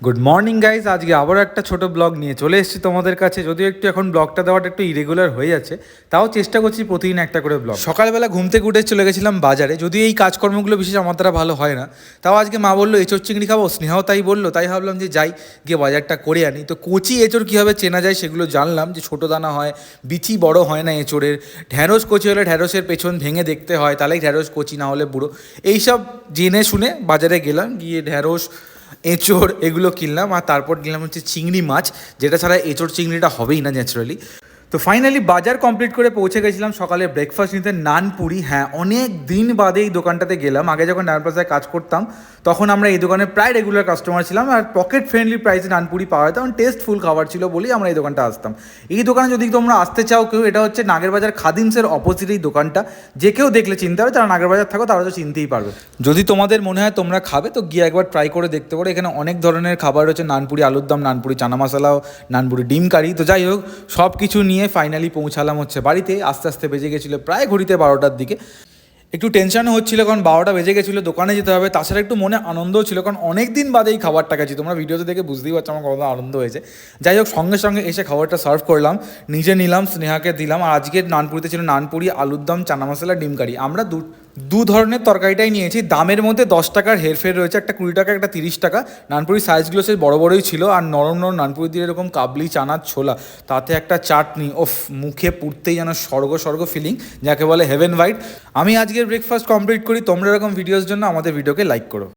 Good morning guys, আজকে আবারও একটা ছোট ব্লগ নিয়ে চলে এসেছি তোমাদের কাছে। যদিও একটু এখন ব্লগটা দেওয়াটা একটু ইরেগুলার হয়ে যাচ্ছে, তাও চেষ্টা করছি প্রতিদিন একটা করে ব্লগ। সকালবেলা ঘুম থেকে উঠে চলে গেছিলাম বাজারে, যদিও এই কাজকর্মগুলো বিশেষ আমার দ্বারা ভালো হয় না, তাও আজকে মা বললো এঁচোর চিংড়ি খাবো, স্নেহাও তাই বললো, তাই ভাবলাম যে যাই গিয়ে বাজারটা করে আনি। তো কচি এঁচোর কীভাবে চেনা যায় সেগুলো জানলাম, যে ছোটো দানা হয়, বিচি বড় হয় না এঁচোড়ের। ঢ্যাঁড়স কচি হলে ঢ্যাঁড়সের পেছন ভেঙে দেখতে হয়, তাহলেই ঢ্যাঁড়স কচি, না হলে বুড়ো। এইসব জেনে শুনে বাজারে গেলাম, গিয়ে ঢ্যাঁড়স এঁচোড় এগুলো কিনলাম, আর তারপর কিনলাম হচ্ছে চিংড়ি মাছ, যেটা ছাড়া এঁচোড় চিংড়িটা হবেই না ন্যাচারালি। তো ফাইনালি বাজার কমপ্লিট করে পৌঁছে গেছিলাম সকালে ব্রেকফাস্ট নিতে নানপুরি। হ্যাঁ, অনেক দিন বাদে এই দোকানটাতে গেলাম। আগে যখন ডান প্লাজায় কাজ করতাম তখন আমরা এই দোকানে প্রায় রেগুলার কাস্টমার ছিলাম, আর পকেট ফ্রেন্ডলি প্রাইসে নানপুরি পাওয়া যেত, কারণ টেস্টফুল খাবার ছিল বলেই আমরা এই দোকানটা আসতাম। এই দোকানে যদি তোমরা আসতে চাও কেউ, এটা হচ্ছে নাগেরবাজার খাদিমসের অপোজিট এই দোকানটা। যে কেউ দেখলে চিনতে পারবে, যারা নাগেরবাজার থাকো তারা তো চিনতেই পারবে। যদি তোমাদের মনে হয় তোমরা খাবে তো গিয়ে একবার ট্রাই করে দেখতে পারো। এখানে অনেক ধরনের খাবার রয়েছে, নানপুরি আলুর দম, নানপুরি চানা মশলাও, নানপুরি ডিম কারি। তো যাই হোক, সব কিছু নিয়ে ফাইনালি পৌঁছালাম হচ্ছে বাড়িতে। আস্তে আস্তে বেজে গেছিলো প্রায় ঘড়িতে 12টার দিকে। একটু টেনশনও হচ্ছিলো, কারণ 12টা বেজে গেছিলো, দোকানে যেতে হবে। তাছাড়া একটু মনে আনন্দও ছিল, কারণ অনেক দিন বাদে এই খাবারটা গেছি। তোমরা ভিডিওতে দেখে বুঝতেই পারছো আমার কতটা আনন্দ হয়েছে। যাই হোক, সঙ্গে সঙ্গে এসে খাবারটা সার্ভ করলাম, নিজে নিলাম, স্নেহাকে দিলাম। আর আজকের নানপুরিতে ছিল নানপুরি আলুর দম, চানা মশলা, ডিম কারি। আমরা দু ধরনের তরকারিটাই নিয়েছি। দামের মধ্যে 10 টাকার হেরফের রয়েছে, একটা 20 টাকা, একটা 30 টাকা। নানপুরি সাইজগুলো সেই বড় বড়ই ছিল, আর নরম নরম নানপুরি দিয়ে এরকম কাবলি চানার ছোলা, তাতে একটা চাটনি, ওফ, মুখে পুড়তেই যেন স্বর্গ স্বর্গ ফিলিং, যাকে বলে হেভেন হোয়াইট। আমি আজকের ব্রেকফাস্ট কমপ্লিট করি। তোমরা এরকম ভিডিওর জন্য আমাদের ভিডিওকে লাইক করো।